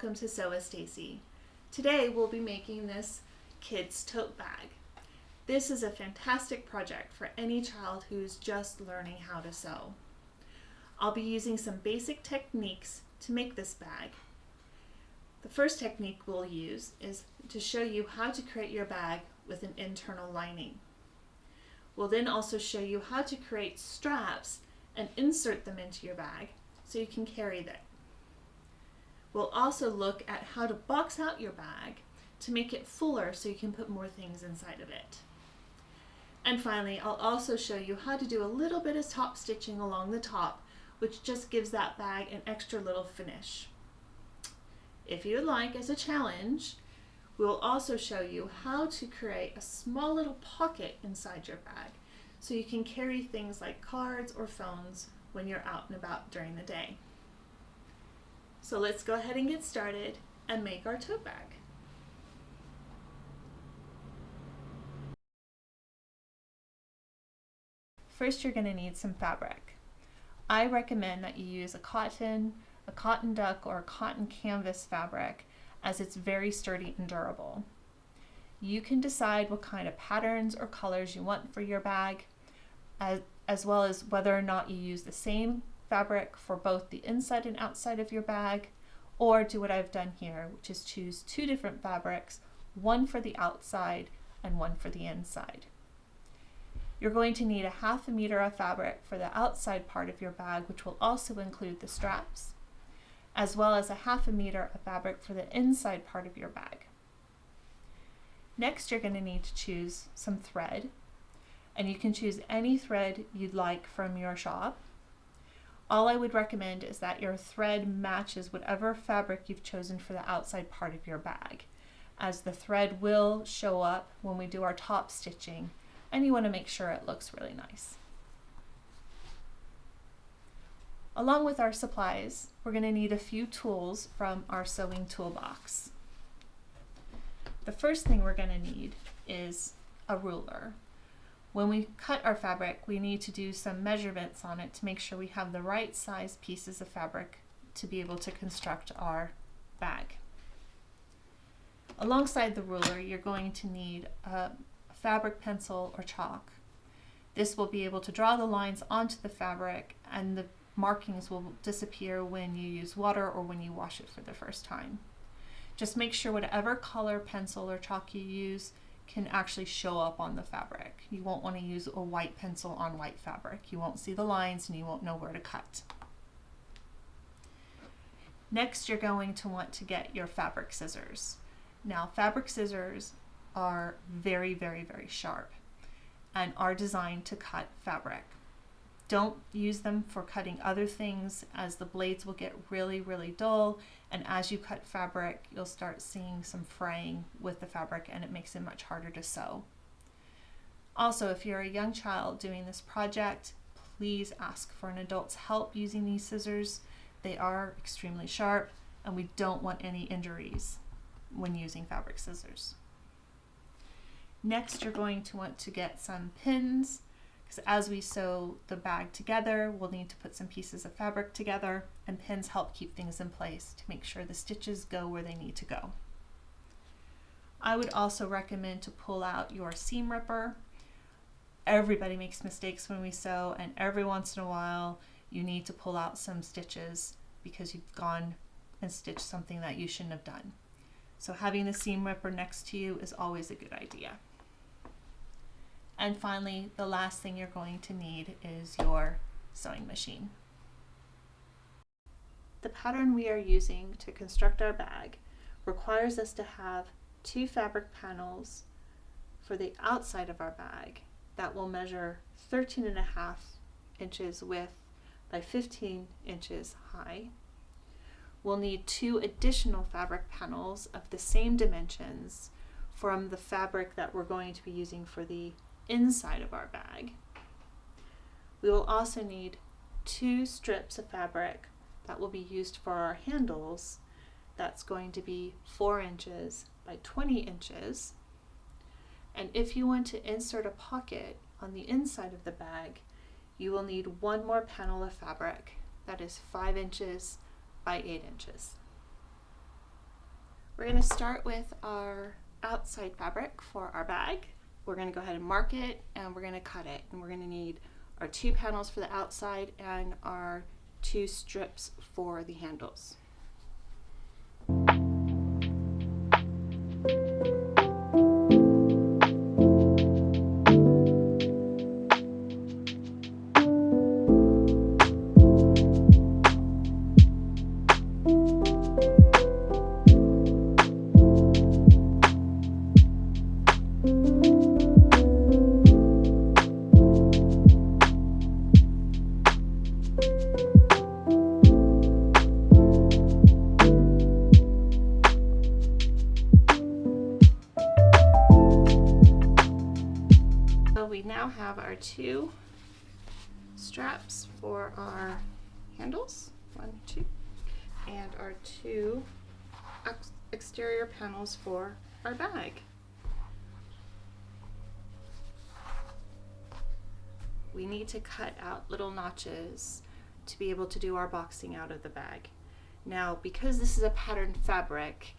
welcome to Sew with Stacy. Today we'll be making this Kids Tote Bag. This is a fantastic project for any child who's just learning how to sew. I'll be using some basic techniques to make this bag. The first technique we'll use is to show you how to create your bag with an internal lining. We'll then also show you how to create straps and insert them into your bag so you can carry them. We'll also look at how to box out your bag to make it fuller so you can put more things inside of it. And finally, I'll also show you how to do a little bit of top stitching along the top, which just gives that bag an extra little finish. If you'd like, as a challenge, we'll also show you how to create a small little pocket inside your bag so you can carry things like cards or phones when you're out and about during the day. So let's go ahead and get started and make our tote bag. First, you're going to need some fabric. I recommend that you use a cotton duck, or a cotton canvas fabric, as it's very sturdy and durable. You can decide what kind of patterns or colors you want for your bag, as well as whether or not you use the same fabric for both the inside and outside of your bag, or do what I've done here, which is choose two different fabrics, one for the outside and one for the inside. You're going to need a 1/2 meter of fabric for the outside part of your bag, which will also include the straps, as well as a 1/2 meter of fabric for the inside part of your bag. Next, you're going to need to choose some thread, and you can choose any thread you'd like from your shop. All I would recommend is that your thread matches whatever fabric you've chosen for the outside part of your bag, as the thread will show up when we do our top stitching, and you want to make sure it looks really nice. Along with our supplies, we're going to need a few tools from our sewing toolbox. The first thing we're going to need is a ruler. When we cut our fabric, we need to do some measurements on it to make sure we have the right size pieces of fabric to be able to construct our bag. Alongside the ruler, you're going to need a fabric pencil or chalk. This will be able to draw the lines onto the fabric, and the markings will disappear when you use water or when you wash it for the first time. Just make sure whatever color pencil or chalk you use can actually show up on the fabric. You won't want to use a white pencil on white fabric. You won't see the lines and you won't know where to cut. Next, you're going to want to get your fabric scissors. Now, fabric scissors are very, very, very sharp and are designed to cut fabric. Don't use them for cutting other things, as the blades will get really, really dull, and as you cut fabric, you'll start seeing some fraying with the fabric, and it makes it much harder to sew. Also, if you're a young child doing this project, please ask for an adult's help using these scissors. They are extremely sharp, and we don't want any injuries when using fabric scissors. Next, you're going to want to get some pins, because as we sew the bag together, we'll need to put some pieces of fabric together, and pins help keep things in place to make sure the stitches go where they need to go. I would also recommend to pull out your seam ripper. Everybody makes mistakes when we sew, and every once in a while you need to pull out some stitches because you've gone and stitched something that you shouldn't have done. So having the seam ripper next to you is always a good idea. And finally, the last thing you're going to need is your sewing machine. The pattern we are using to construct our bag requires us to have 2 fabric panels for the outside of our bag that will measure 13.5 inches width by 15 inches high. We'll need 2 additional fabric panels of the same dimensions from the fabric that we're going to be using for the inside of our bag. We will also need 2 strips of fabric that will be used for our handles. That's going to be 4 inches by 20 inches. And if you want to insert a pocket on the inside of the bag, you will need 1 more panel of fabric that is 5 inches by 8 inches. We're going to start with our outside fabric for our bag. We're going to go ahead and mark it, and we're going to cut it. And we're going to need our 2 panels for the outside and our 2 strips for the handles. We now have our 2 straps for our handles, 1, 2, and our 2 exterior panels for our bag. We need to cut out little notches to be able to do our boxing out of the bag. Now, because this is a patterned fabric,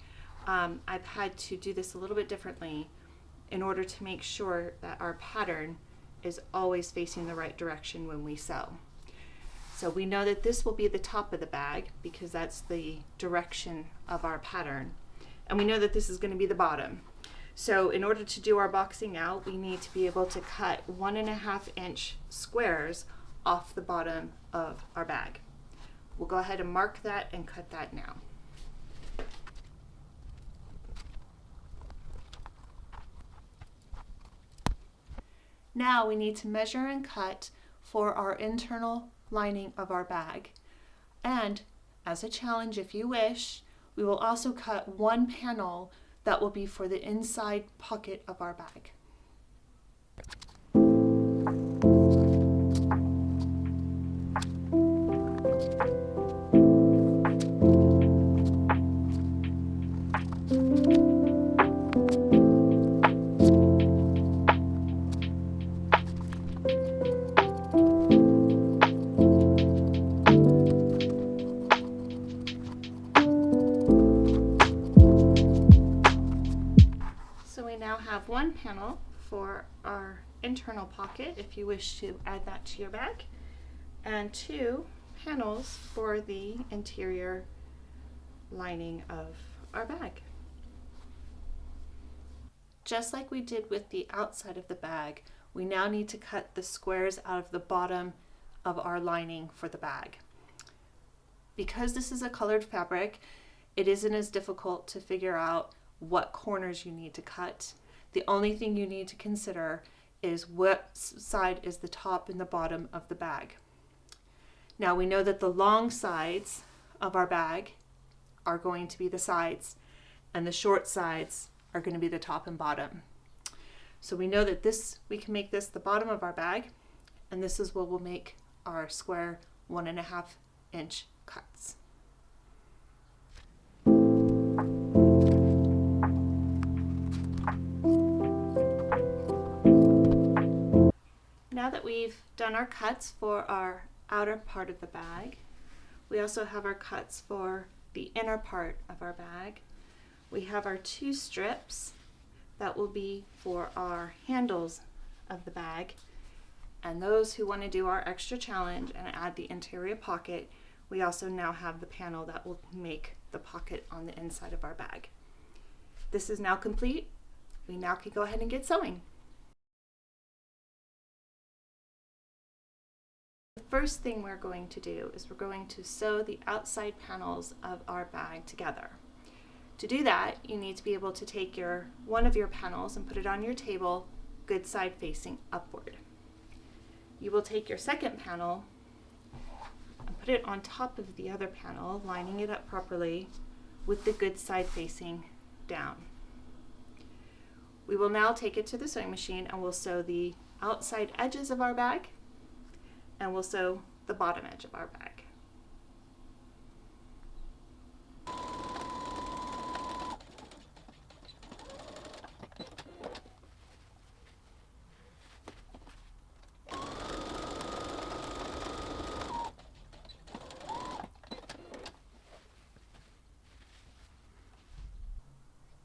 I've had to do this a little bit differently in order to make sure that our pattern is always facing the right direction when we sew. So we know that this will be the top of the bag because that's the direction of our pattern. And we know that this is going to be the bottom. So in order to do our boxing out, we need to be able to cut 1.5-inch squares off the bottom of our bag. We'll go ahead and mark that and cut that now. Now we need to measure and cut for our internal lining of our bag. And as a challenge, if you wish, we will also cut 1 panel that will be for the inside pocket of our bag. Now have 1 panel for our internal pocket if you wish to add that to your bag, and 2 panels for the interior lining of our bag. Just like we did with the outside of the bag, we now need to cut the squares out of the bottom of our lining for the bag. Because this is a colored fabric, it isn't as difficult to figure out what corners you need to cut. The only thing you need to consider is what side is the top and the bottom of the bag. Now we know that the long sides of our bag are going to be the sides, and the short sides are going to be the top and bottom. So we know that we can make this the bottom of our bag, and this is what we'll make our square 1.5-inch cuts. Now that we've done our cuts for our outer part of the bag, we also have our cuts for the inner part of our bag. We have our 2 strips that will be for our handles of the bag. And those who want to do our extra challenge and add the interior pocket, we also now have the panel that will make the pocket on the inside of our bag. This is now complete. We now can go ahead and get sewing. The first thing we're going to do is we're going to sew the outside panels of our bag together. To do that, you need to be able to take one of your panels and put it on your table, good side facing upward. You will take your second panel and put it on top of the other panel, lining it up properly with the good side facing down. We will now take it to the sewing machine and we'll sew the outside edges of our bag, and we'll sew the bottom edge of our bag.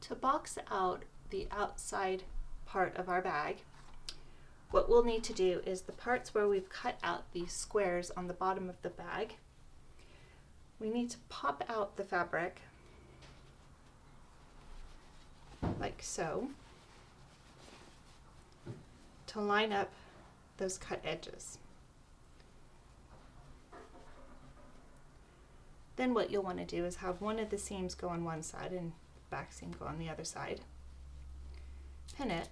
To box out the outside part of our bag, what we'll need to do is the parts where we've cut out these squares on the bottom of the bag, we need to pop out the fabric like so to line up those cut edges. Then what you'll want to do is have one of the seams go on one side and back seam go on the other side. Pin it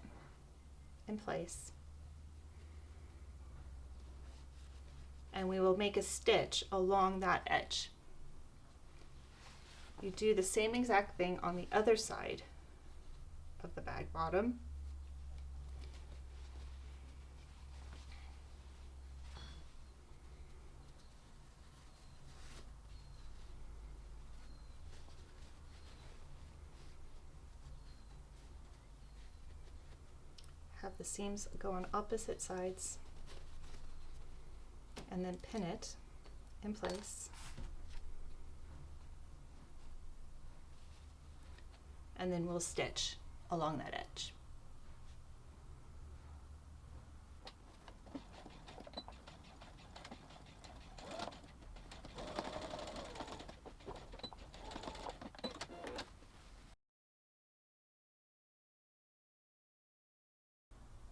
in place. And we will make a stitch along that edge. You do the same exact thing on the other side of the bag bottom. Have the seams go on opposite sides and then pin it in place. And then we'll stitch along that edge.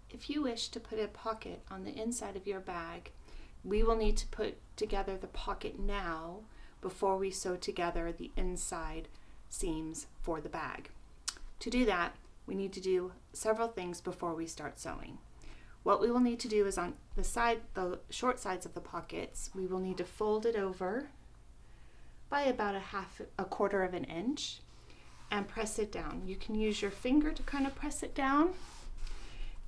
If you wish to put a pocket on the inside of your bag, we will need to put together the pocket now before we sew together the inside seams for the bag. To do that, we need to do several things before we start sewing. What we will need to do is on the short sides of the pockets, we will need to fold it over by about a quarter of an inch and press it down. You can use your finger to kind of press it down,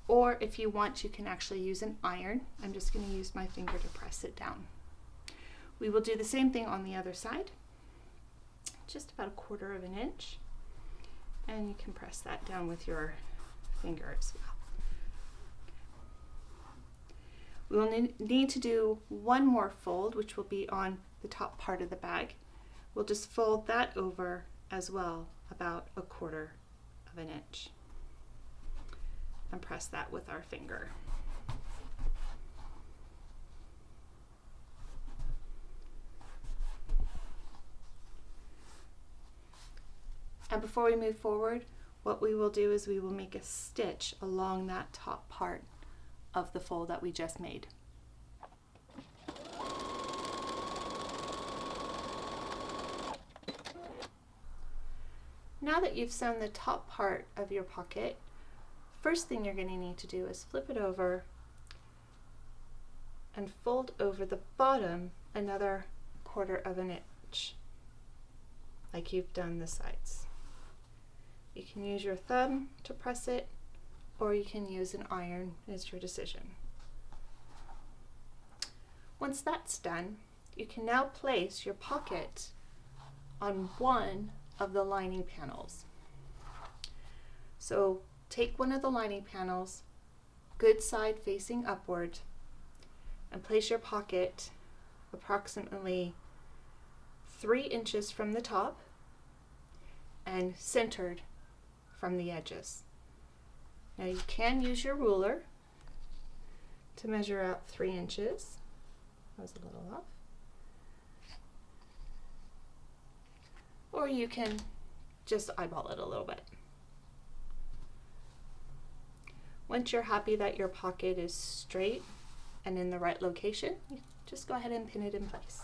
or if you want, you can actually use an iron. I'm just going to use my finger to press it down. We will do the same thing on the other side, just about a quarter of an inch, and you can press that down with your finger as well. We will need to do one more fold, which will be on the top part of the bag. We'll just fold that over as well, about a quarter of an inch, and press that with our finger. And before we move forward, what we will do is we will make a stitch along that top part of the fold that we just made. Now that you've sewn the top part of your pocket, first thing you're going to need to do is flip it over and fold over the bottom another quarter of an inch, like you've done the sides. You can use your thumb to press it, or you can use an iron, it's your decision. Once that's done, you can now place your pocket on one of the lining panels. So take one of the lining panels, good side facing upward, and place your pocket approximately 3 inches from the top and centered from the edges. Now you can use your ruler to measure out 3 inches. That was a little off. Or you can just eyeball it a little bit. Once you're happy that your pocket is straight and in the right location, just go ahead and pin it in place.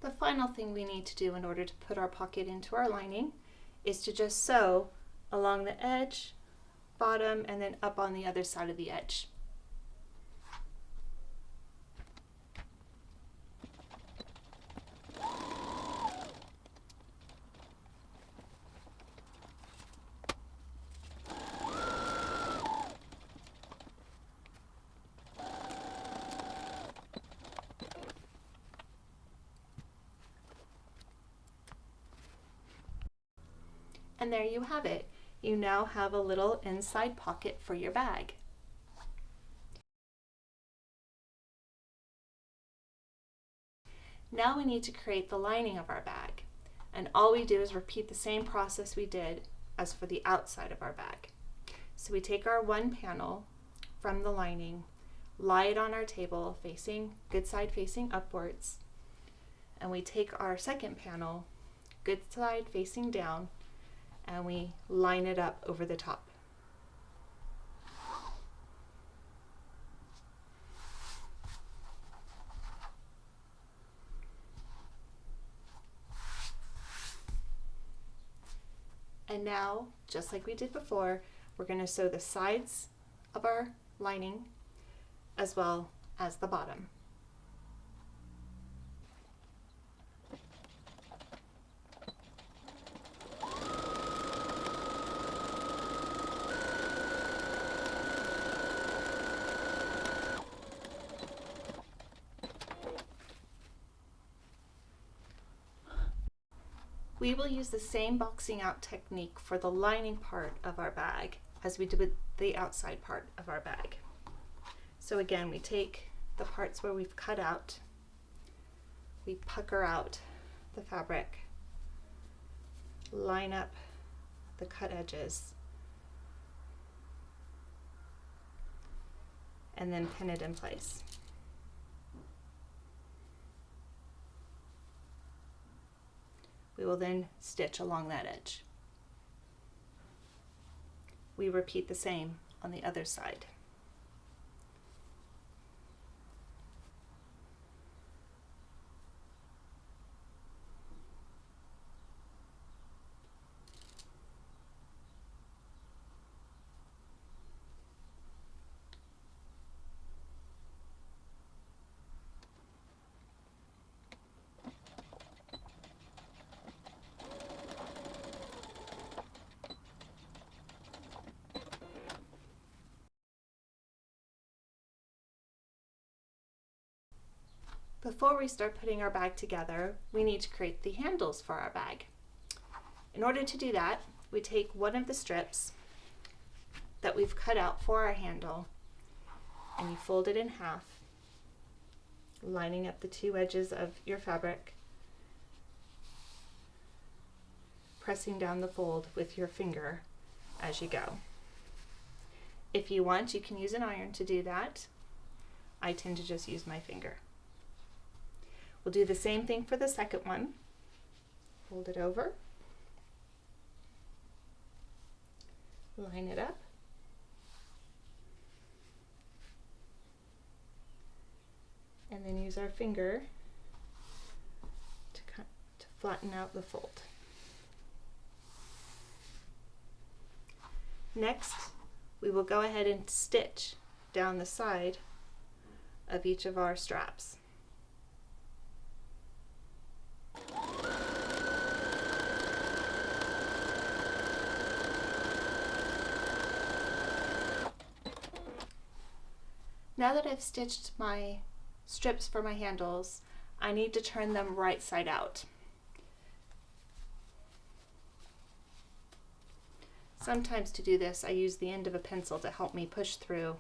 The final thing we need to do in order to put our pocket into our lining is to just sew along the edge, bottom, and then up on the other side of the edge. And there you have it. You now have a little inside pocket for your bag. Now we need to create the lining of our bag. And all we do is repeat the same process we did as for the outside of our bag. So we take our one panel from the lining, lie it on our table facing, good side facing upwards, and we take our second panel, good side facing down, and we line it up over the top. And now, just like we did before, we're going to sew the sides of our lining as well as the bottom. We will use the same boxing out technique for the lining part of our bag as we did with the outside part of our bag. So again, we take the parts where we've cut out, we pucker out the fabric, line up the cut edges, and then pin it in place. We will then stitch along that edge. We repeat the same on the other side. Before we start putting our bag together, we need to create the handles for our bag. In order to do that, we take one of the strips that we've cut out for our handle and you fold it in half, lining up the two edges of your fabric, pressing down the fold with your finger as you go. If you want, you can use an iron to do that. I tend to just use my finger. We'll do the same thing for the second one. Fold it over, line it up, and then use our finger to flatten out the fold. Next, we will go ahead and stitch down the side of each of our straps. Now that I've stitched my strips for my handles, I need to turn them right side out. Sometimes to do this, I use the end of a pencil to help me push through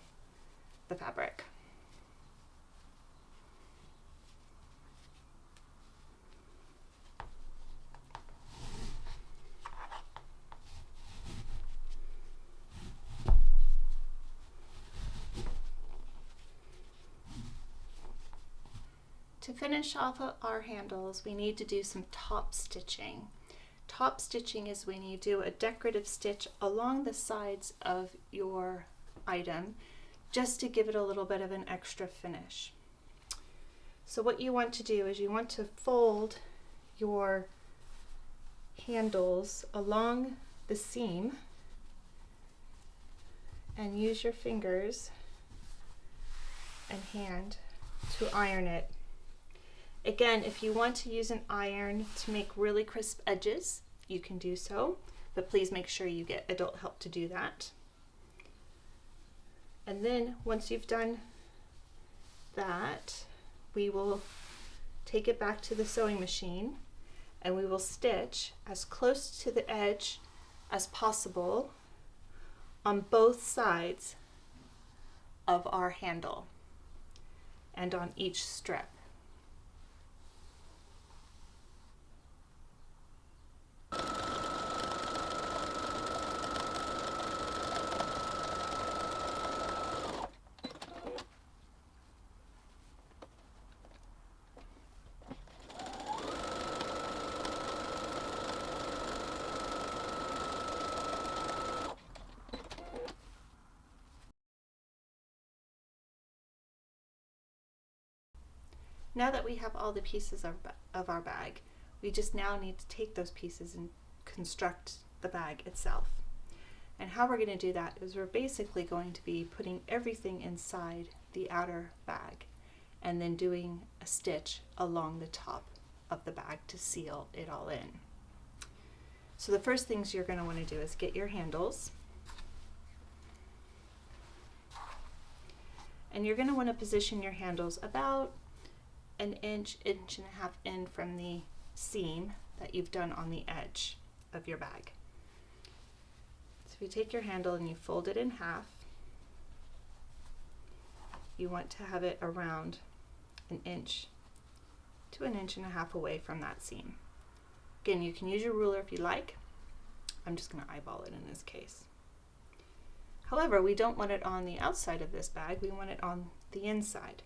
the fabric. To finish off our handles, we need to do some top stitching. Top stitching is when you do a decorative stitch along the sides of your item just to give it a little bit of an extra finish. So what you want to do is you want to fold your handles along the seam and use your fingers and hand to iron it. Again, if you want to use an iron to make really crisp edges, you can do so, but please make sure you get adult help to do that. And then once you've done that, we will take it back to the sewing machine and we will stitch as close to the edge as possible on both sides of our handle and on each strip. Now that we have all the pieces of our bag, we just now need to take those pieces and construct the bag itself. And how we're going to do that is we're basically going to be putting everything inside the outer bag and then doing a stitch along the top of the bag to seal it all in. So the first things you're going to want to do is get your handles. And you're going to want to position your handles about an inch, inch and a half in from the seam that you've done on the edge of your bag. So if you take your handle and you fold it in half, you want to have it around an inch to an inch and a half away from that seam. Again, you can use your ruler if you like. I'm just going to eyeball it in this case. However, we don't want it on the outside of this bag, we want it on the inside.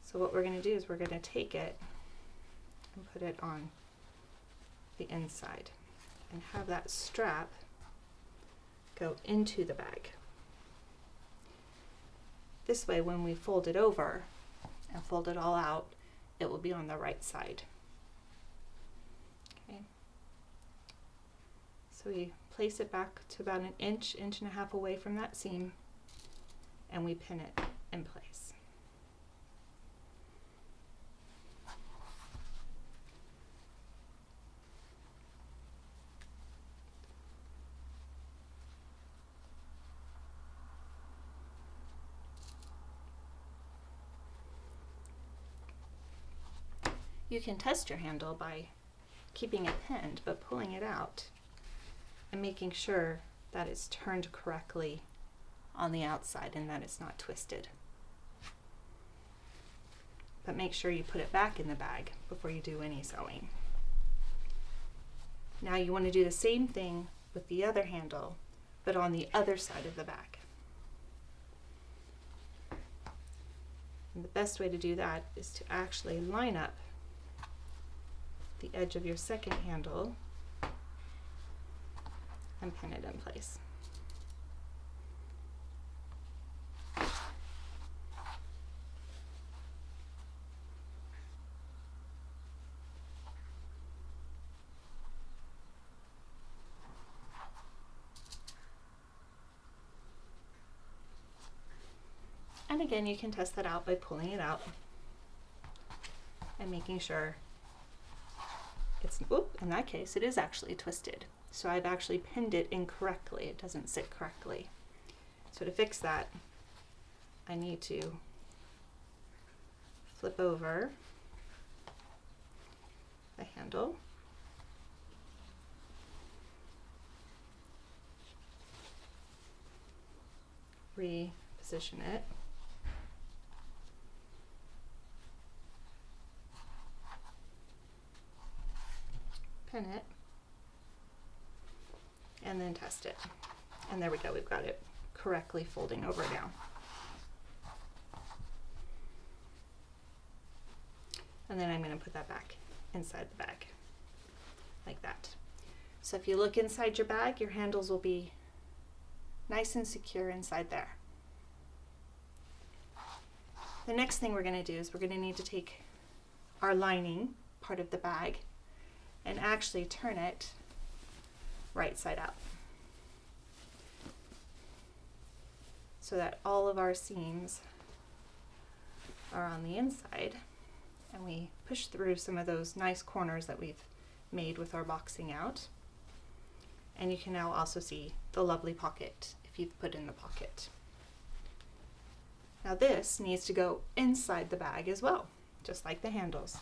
So what we're going to do is we're going to take it and put it on the inside and have that strap go into the bag. This way, when we fold it over and fold it all out, it will be on the right side. Okay. So we place it back to about an inch, inch and a half away from that seam, and we pin it in place. You can test your handle by keeping it pinned but pulling it out and making sure that it's turned correctly on the outside and that it's not twisted. But make sure you put it back in the bag before you do any sewing. Now you want to do the same thing with the other handle, but on the other side of the bag. And the best way to do that is to actually line up the edge of your second handle and pin it in place. And again, you can test that out by pulling it out and making sure it's, in that case, it is actually twisted. So I've actually pinned it incorrectly. It doesn't sit correctly. So to fix that, I need to flip over the handle, reposition it, pin it, and then test it. And there we go, we've got it correctly folding over now. And then I'm going to put that back inside the bag, like that. So if you look inside your bag, your handles will be nice and secure inside there. The next thing we're going to do is we're going to need to take our lining part of the bag and actually turn it right side out so that all of our seams are on the inside, and we push through some of those nice corners that we've made with our boxing out. And you can now also see the lovely pocket if you've put in the pocket. Now this needs to go inside the bag as well, just like the handles.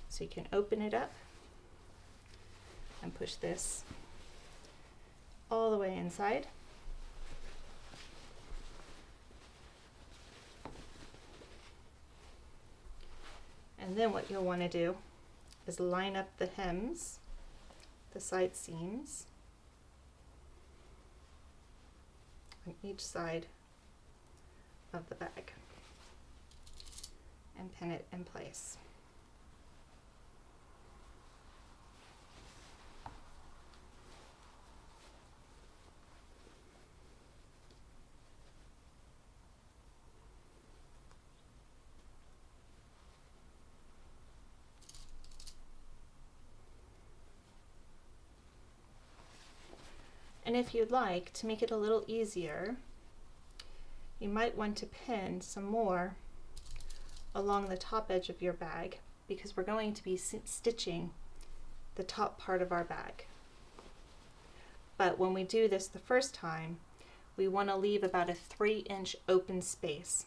So you can open it up and push this all the way inside. And then what you'll want to do is line up the hems, the side seams, on each side of the bag and pin it in place. And if you'd like to make it a little easier, you might want to pin some more along the top edge of your bag, because we're going to be stitching the top part of our bag. But when we do this the first time, we want to leave about a 3-inch open space,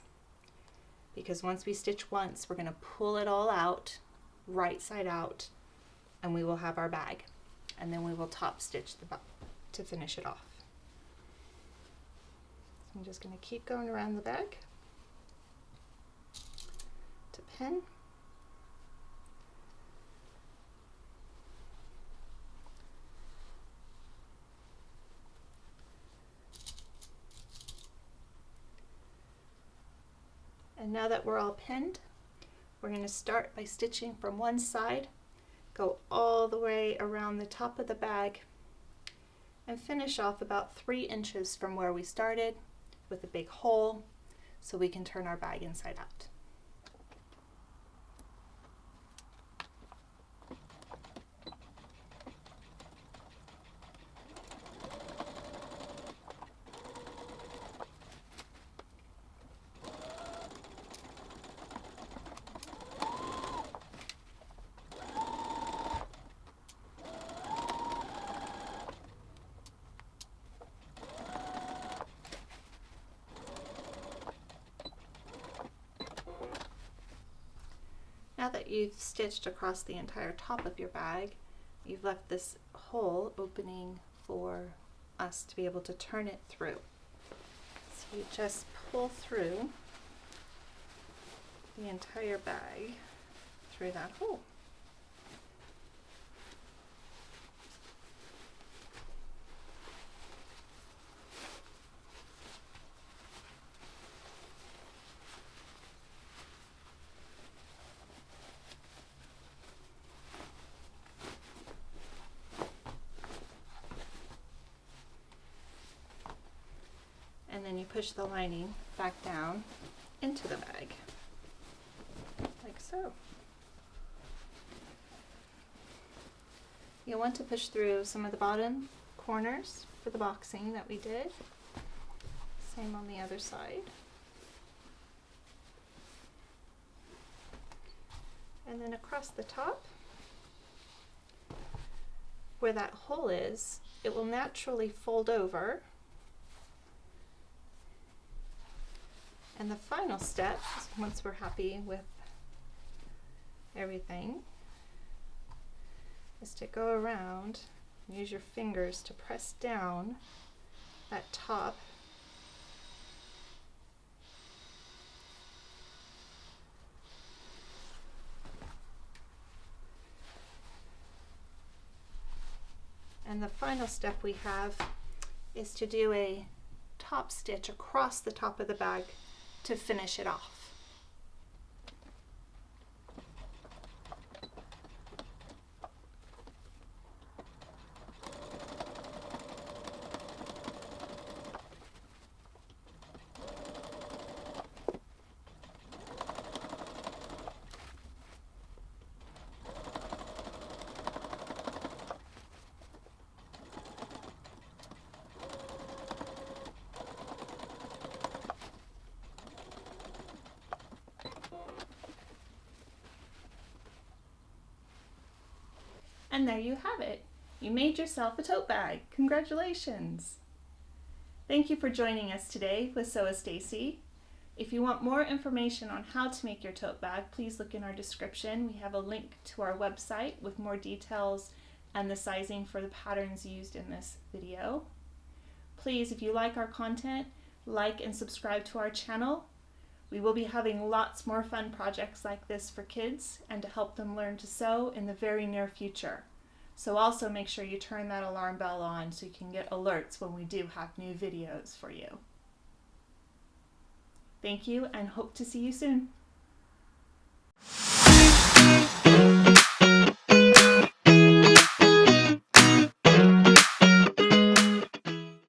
because once we stitch once, we're going to pull it all out, right side out, and we will have our bag. And then we will top stitch the bag to finish it off. So I'm just going to keep going around the bag to pin. And now that we're all pinned, we're going to start by stitching from one side, go all the way around the top of the bag, and finish off about 3 inches from where we started with a big hole so we can turn our bag inside out. Now that you've stitched across the entire top of your bag, you've left this hole opening for us to be able to turn it through. So you just pull through the entire bag through that hole. And then you push the lining back down into the bag, like so. You'll want to push through some of the bottom corners for the boxing that we did. Same on the other side. And then across the top, where that hole is, it will naturally fold over. And the final step, once we're happy with everything, is to go around and use your fingers to press down that top and the final step we have is to do a top stitch across the top of the bag to finish it off. And there you have it. You made yourself a tote bag. Congratulations! Thank you for joining us today with Sew with Stacy. If you want more information on how to make your tote bag, please look in our description. We have a link to our website with more details and the sizing for the patterns used in this video. please, if you like our content, like and subscribe to our channel. We will be having lots more fun projects like this for kids and to help them learn to sew in the very near future. So also make sure you turn that alarm bell on so you can get alerts when we do have new videos for you. Thank you and hope to see you soon.